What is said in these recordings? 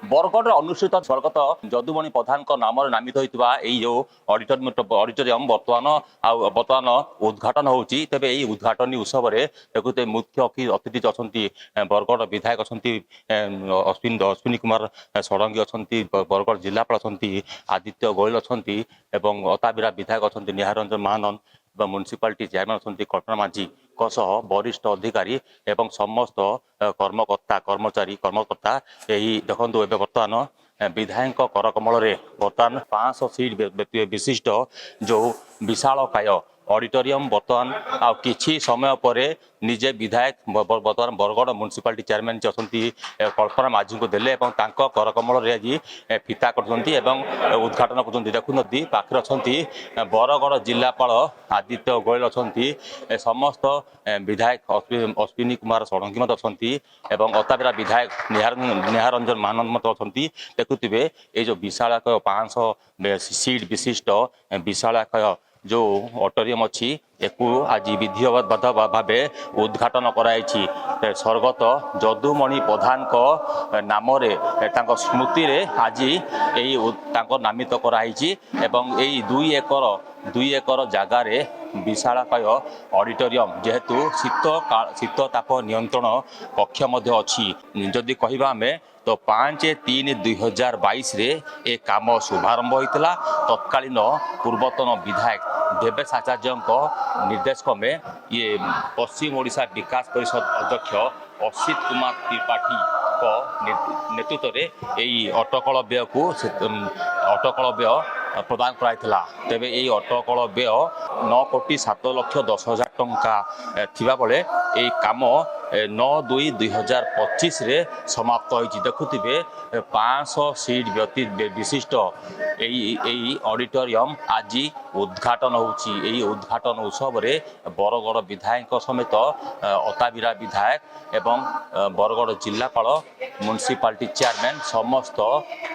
बरगढ़ अनुष्ठित स्वर्गत जदुमणि प्रधान नाम नामित होता यो ऑडिटोरियम बर्तमान उद्घाटन होती तेज यही उद्घाटन उत्सव में देखते मुख्य अतिथि अच्छा बरगढ़ विधायक अच्छा अश्विनी कुमार षडंगी अच्छा बरगढ़ जिलापाल अच्छा आदित्य गोयल अच्छा अताबिरा विधायक अच्छा निहारंजन महानंद म्युनिसिपालिटी चेयरमैन अच्छा कल्पना माझी वरिष्ठ अधिकारी एवं समस्त कर्मकर्ता कर्मकर्ता यही देखो बर्तमान विधायक करकमल बर्तमान 500 सीट विशिष्ट जो विशालकाय ऑडिटोरियम बर्तमान किछि समय पर निजे विधायक बर्तमान बरगढ़ म्युनिसिपालिटी चेयरमैन अच्छा कल्पना माझी को देले करकमल आज फिता कर उद्घाटन कर देखुं पाखे अच्छा बरगढ़ जिलापाल आदित्य गोयल अच्छा समस्त विधायक अश्विनी कुमार षडंगी अच्छा अताबिरा विधायक निहारंजन महानंद अच्छा देखुए ये जो विशालकाय 500 सीट विशिष्ट विशालकाय जो ऑडिटोरियम अच्छी एकू आज विधिवत भाव उद्घाटन कराई स्वर्गत जदुमणि प्रधान नाम स्मृति आज यही नामित कराई दुई एकर जगार विशालकाय ऑडिटोरियम जेहेतु शीत ताप नियंत्रण कक्ष अच्छी जदि कहवा आम तो 5/3/2022 ए काम शुभारंभ होता तत्कालीन पूर्वतन विधायक देवेश आचार्य निर्देश में ये पश्चिम ओडिशा विकास परिषद अध्यक्ष असित कुमार त्रिपाठी नेतृत्व में यही अटकल व्यय को प्रदान कराइथिला तेबे यही अटकल व्यय 9,07,10,000 टंका थिबा बेले यही काम 9/2/2025 रे समाप्त होइछि देखुथिबे 500 सीट विशिष्ट यही ऑडिटोरियम आज उद्घाटन होउछि यही उद्घाटन उत्सव रे बरगढ़ विधायक समेत अताबिरा विधायक एवं बरगढ़ जिलापाल म्युनिसिपालिटी चेयरमैन समस्त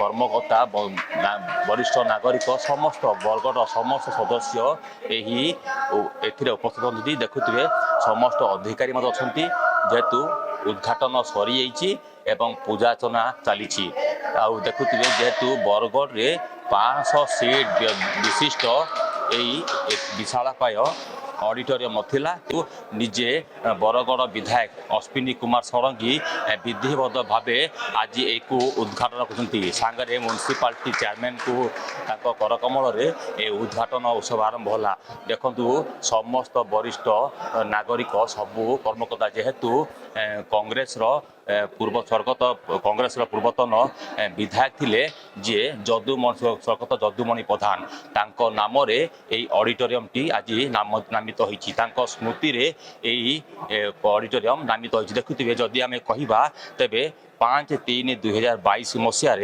कर्मकर्ता वरिष्ठ नागरिक समस्त बरगढ़ समस्त सदस्य यही उपस्थित होती देखुए समस्त अधिकारी अच्छा जेहेतु उद्घाटन सरी एवं पूजार्चना चली देखुए जेहेतु बरगढ़ रे 500 सीट विशिष्ट यही विशालकाय ऑडिटोरियम थिला तो निजे बरगढ़ विधायक अश्विनी कुमार षडंगी विधिवत भाव आज एक उद्घाटन करते सांगरे म्युनिसिपालिटी चेयरमैन को करकमल उद्घाटन उत्सव आरंभ होला देखु समस्त वरिष्ठ नागरिक सबू कर्मकर्ता जेहेतु कांग्रेस पूर्व स्वर्गत कांग्रेस पूर्वतन विधायक थिले जे स्वर्गत जदुमणि प्रधान तांको नाम रे एई ऑडिटोरियम टी आज नामित होइछि तांको स्मृति रे एई ऑडिटोरियम नामित होइछि देखुथिबे जदि आमे कहिबा तेबे 5/3/2022 मसीह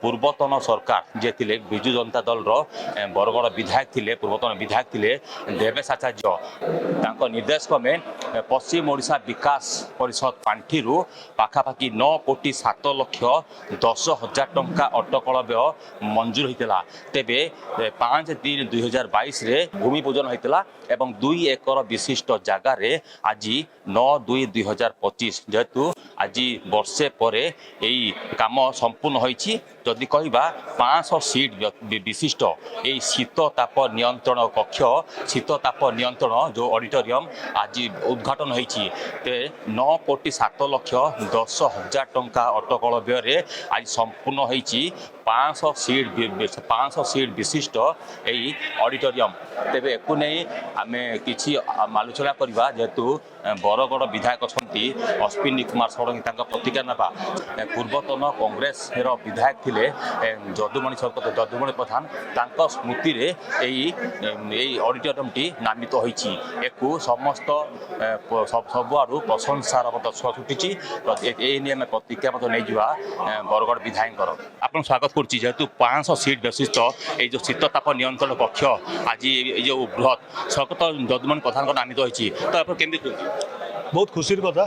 पूर्वतन सरकार जे थिले बिजु जनता दल बरगढ़ विधायक थिले पूर्वतन विधायक थिले देवेश आचार्य तांको निर्देश में पश्चिम ओडिशा विकास परिषद पांठी पाखापाखि 9,07,10,000 टंका अटकल व्यय मंजूर होता तेबे 5/3/2022 रे भूमि पूजन होता एवं 2 एकर विशिष्ट जगार आज 9/2/2025 जेहेतु आज वर्षे पर यही काम संपूर्ण होइछि जदि कहबा 500 सीट विशिष्ट यही शीत ताप नियंत्रण कक्ष शीत ताप नियंत्रण जो ऑडिटोरियम आज उद्घाटन होइछि 9,07,10,000 टंका अटकल व्यय आज संपूर्ण होइछि 500 सीट विशिष्ट यही ऑडिटोरियम तेबे एकु नहीं आमे किछि आलोचना करबा जेहेतु बरगढ़ विधायक अच्छा अश्विनी कुमार षडंगी प्रतिक्रिया ना पूर्वतन कांग्रेस विधायक थिले जदुमणि जदुमणि प्रधान तांको स्मृति रे यही ऑडिटोरियम टी नामित होइछि एकु समस्त सबुआडू प्रशंसार छुटी एम प्रतिक्रिया नहीं जा बरगढ़ विधायक आपन स्वागत करछि जेहेतु 500 सीट विशिष्ट ये जो शीत ताप नियंत्रण कक्ष आज ये जो बृहत स्वर्गत जदुमणि प्रधान नामित होइछि तो आप केमती बहुत खुशीर कथा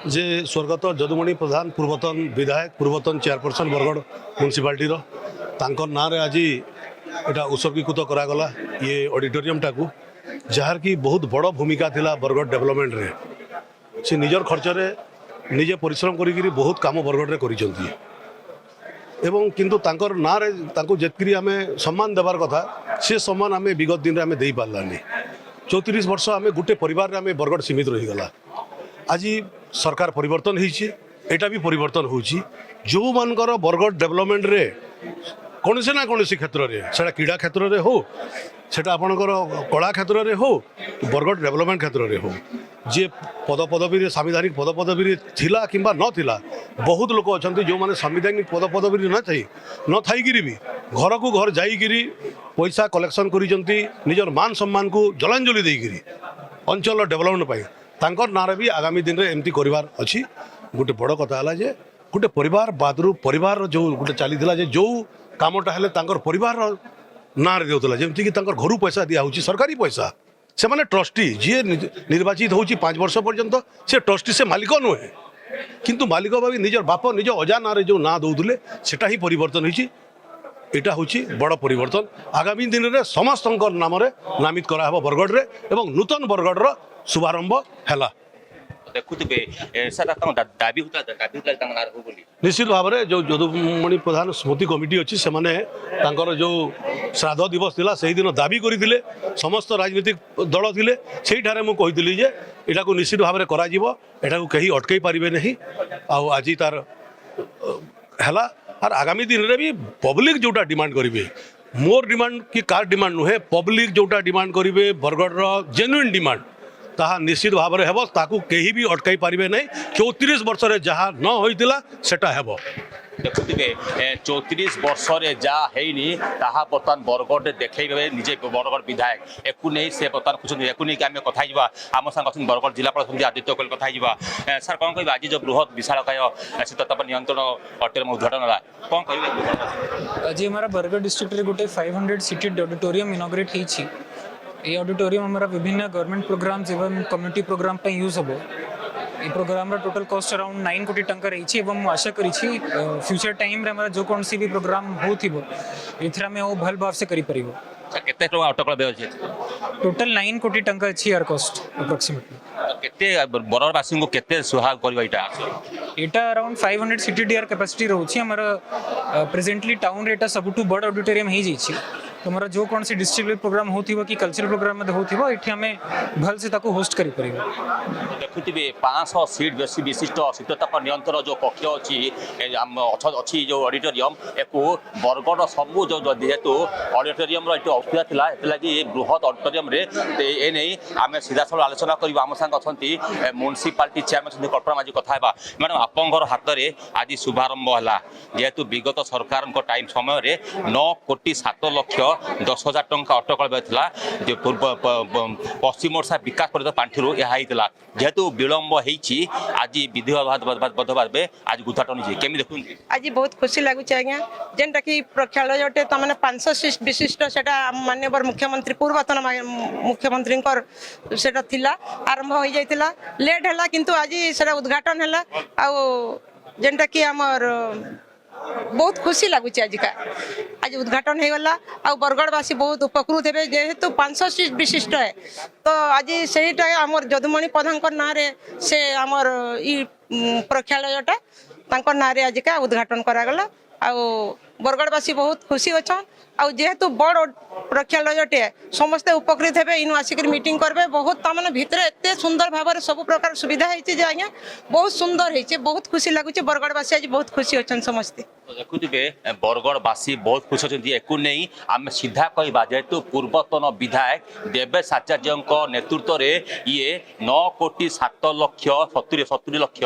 जे स्वर्गत जदुमणि प्रधान पूर्वतन विधायक पूर्वतन चेयरपर्सन बरगढ़ म्युनिसिपालिटी तांकर ना रे आज एटा उत्सर्गीकृत करागला ये ऑडिटोरियम टाकू जार की बहुत बड़ भूमिका थिला बरगढ़ डेवलपमेंट रे से निजर खर्च रे निजे परिश्रम करी बहुत काम बरगढ़ रे करिसंती ଏବଂ କିନ୍ତୁ ତାଙ୍କର ନାଁରେ ତାଙ୍କୁ ଯେତିକି ଆମେ ସମ୍ମାନ ଦେବାର କଥା ସେ ସମ୍ମାନ ଆମେ ବିଗତ ଦିନରେ ଆମେ ଦେଇପାରିଲାନି। 34 ବର୍ଷ ଆମେ ଗୋଟେ ପରିବାରରେ ଆମେ ବରଗଡ଼ ସୀମିତ ରହିଗଲା। ଆଜି ସରକାର ପରିବର୍ତ୍ତନ ହେଇଛି, ଏଇଟା ବି ପରିବର୍ତ୍ତନ ହେଉଛି। ଯେଉଁମାନଙ୍କର ବରଗଡ଼ ଡେଭଲପମେଣ୍ଟରେ କୌଣସି ନା କୌଣସି କ୍ଷେତ୍ରରେ, ସେଟା କ୍ରୀଡ଼ା କ୍ଷେତ୍ରରେ ହଉ, ସେଟା ଆପଣଙ୍କର କଳା କ୍ଷେତ୍ରରେ ହଉ, ବରଗଡ଼ ଡେଭଲପମେଣ୍ଟ କ୍ଷେତ୍ରରେ ହଉ, ଯିଏ ପଦପଦବୀରେ ସାମ୍ବିଧାନିକ ପଦପଦବୀରେ ଥିଲା କିମ୍ବା ନଥିଲା, ବହୁତ ଲୋକ ଅଛନ୍ତି ଯେଉଁମାନେ ସାମ୍ବିଧାନିକ ପଦପଦବୀରେ ନଥାଇକିରି ବି ଘରକୁ ଘର ଯାଇକିରି ପଇସା କଲେକ୍ସନ୍ କରିଛନ୍ତି, ନିଜର ମାନ ସମ୍ମାନକୁ ଜଳାଞ୍ଜଳି ଦେଇକିରି ଅଞ୍ଚଳର ଡେଭଲପମେଣ୍ଟ ପାଇଁ ତାଙ୍କର ନାଁରେ ବି ଆଗାମୀ ଦିନରେ ଏମିତି କରିବାର ଅଛି। ଗୋଟେ ବଡ଼ କଥା ହେଲା ଯେ ଗୋଟେ ପରିବାର ବାଦରୁ ପରିବାରର ଯେଉଁ ଗୋଟେ ଚାଲିଥିଲା ଯେ ଯେଉଁ କାମଟା ହେଲେ ତାଙ୍କର ପରିବାରର ନାଁରେ ଦେଉଥିଲା, ଯେମିତିକି ତାଙ୍କର ଘରୁ ପଇସା ଦିଆହେଉଛି, ସରକାରୀ ପଇସା। ସେମାନେ ଟ୍ରଷ୍ଟି, ଯିଏ ନିର୍ବାଚିତ ହେଉଛି 5 ବର୍ଷ ପର୍ଯ୍ୟନ୍ତ ସେ ଟ୍ରଷ୍ଟି, ସେ ମାଲିକ ନୁହେଁ। କିନ୍ତୁ ମାଲିକ ଭାବି ନିଜର ବାପ ନିଜ ଅଜା ନାଁରେ ଯେଉଁ ନାଁ ଦେଉଥିଲେ ସେଟା ହିଁ ପରିବର୍ତ୍ତନ ହେଇଛି। এটা হচ্ছে বড় পরিবর্তন। আগামী দিনের সমস্ত নামে নামিত করা হব বরগড়ে এবং নূতন বরগড়র শুভারম্ভ হেলা। দেখুবে সেটা দাবি হতা বলি নিশ্চিত ভাবে যে যদুমণি প্রধান স্মৃতি কমিটি অছি সেমানে তাঙ্কর যে শ্রাদ্ধ দিবস লা সেই দিন দাবি করে সমস্ত রাজনৈতিক দল লে সেইঠারে মু কইলি যে এটা নিশ্চিত ভাবে করা যাব, এটা কেহি অটকাই পারিবে नहीं। आज तार हेला और आगामी दिन में भी पब्लिक जोटा डिमांड करेंगे, मोर डिमांड कि कार डिमांड नुहे, पब्लिक जोटा डिमांड करेंगे बरगढ़ जेन्युइन डिमांड ताहा निश्चित भाव में हेबो, ताकू केही भी अटकाई पारिबे नहीं। 34 वर्ष रे जहा न होइतिला सेटा हेबो। देखुवे 34 वर्ष जहाँ हैनी ताहा बर्तमान बरगढ़ देखे निजे बरगढ़ विधायक एकू नहीं से बर्तमान खुश एकू नहीं आम कथा आम सांगे बरगढ़ जिलापाल आदित्य कोल कथा सर कौन कह आज जो बृहत विशालकाय शीतताप नियंत्रण ऑडिटोरियम उद्घाटन है कौन कह आज हमारा बरगढ़ डिस्ट्रिक्ट रे गोटे 500 सीटेड ऑडिटोरियम इनॉग्रेट होइछि। ये ऑडिटोरियम हमारा विभिन्न गवर्नमेंट प्रोग्राम्स एवं कम्युनिटी प्रोग्राम पे यूज हो। ये प्रोग्राम टोटल कॉस्ट अराउंड 9 कोटी टंका रही एवं आशा करी फ्यूचर टाइम रे हमारा जो कौन सी भी प्रोग्राम होथिबो एथरा में वो भल भाव से करी परिबो। केते टका अटकल बे अछि टोटल 9 कोटी टंका अछि यार कॉस्ट अप्रोक्सीमेटली। केते बरगढ़वासी को केते सुहाग करबा एटा अराउंड 500 सीटेड यार कैपेसिटी रहउछि। हमारा प्रेजेंटली टाउन रे एटा सबटू बड़ ऑडिटोरियम हे जाइछि। तो हमारा जो कौन सी डिस्ट्रिक्ट प्रोग्राम होथिबो कि कल्चरल प्रोग्राम में होथिबो एठी हमें भल से ताको होस्ट करी परिबो। देखुवे 500 सीट बेसी विशिष्ट शीतताप नियंत्रण जो कक्ष अच्छी जो ऑडिटोरियम एको बरगढ़ सबू जो जेहेतु ऑडिटोरियम असुविधा था लगी बृहत ऑडिटोरियम ए नहीं आम सीधा साल आलोचना करवा आम सांगे अच्छा म्युनिसिपालिटी चेयरमैन कल्पना माझी कथा मैडम आपंकर हाथ में आज शुभारंभ है जेहेतु विगत सरकार टाइम समय 9 कोटी 7 लक्ष 10,000 टंका अटकल था पूर्व पश्चिम ओडिशा विकास परिषद पांठि यह जेहेतु विलंब होती आज विधि भावे आज उद्घाटन केमी देखुं आज बहुत खुशी लगुच आज्ञा जेनटा कि प्रेक्षालयटे तो मैंने 500 सीट विशिष्ट सेटा माननीय मुख्यमंत्री पूर्वतन मुख्यमंत्री सेटा थिला आरंभ हो जाइतिला लेट है किंतु आज सेटा उद्घाटन है जेनटा कि आमर बहुत खुशी लगुच आज उद्घाटन हो गला आ बरगढ़वासी बहुत उपकृत हे जेहेतु 500 सीट विशिष्ट है तो आज सेटा आमर जदुमणि प्रधान ना से आमर ई प्रेक्षालयटा तांकर ना आज का उद्घाटन करागला आ बरगढ़वासी बहुत खुशी अच्छा आ जेहेतु बड़ प्रेक्षालयटे समस्ते उपकृत हे इन आसिक मीटिंग करबे बहुत तमने भितर एते सुंदर भाव में सब प्रकार सुविधा होती जे आज्ञा बहुत सुंदर होती बहुत खुशी लगुच बरगढ़वासी आज बहुत खुशी अच्छा समस्ते देखुवे बरगढ़वासी बहुत खुश अच्छा एकू नहीं आम सीधा कहवा जेहेतु पूर्वतन विधायक देवेश आचार्य नेतृत्व में ये 9 कोटी 7 लक्ष 70 लक्ष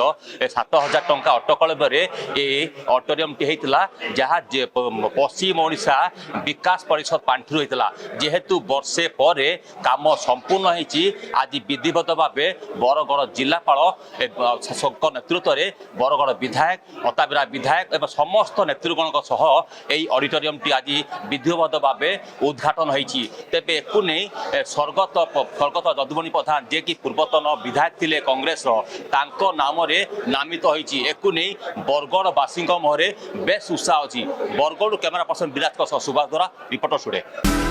7,000 टंका अटकल ऑडिटोरियम टी होता जहाँ पश्चिम ओडिशा विकास परिषद पांठि होता जेहेतु वर्षे पर काम संपूर्ण होती आज विधिवत भाव बरगढ़ जिलापाल नेतृत्व में बरगढ़ विधायक अताबिरा विधायक एवं समस्त नेतृगण ऑडिटोरियम टी आज विधिवत भाव उद्घाटन होती तेज एक नहीं स्वर्गत जदुमणि प्रधान जे कि पूर्वतन विधायक थे कांग्रेस नाम नामित होती एक नहीं बरगढ़वासी मुहरे बेस उत्साह अच्छी। बरगढ़ कैमेरा पर्सन विराज सुभाष द्वारा रिपोर्टर स्टूडियो।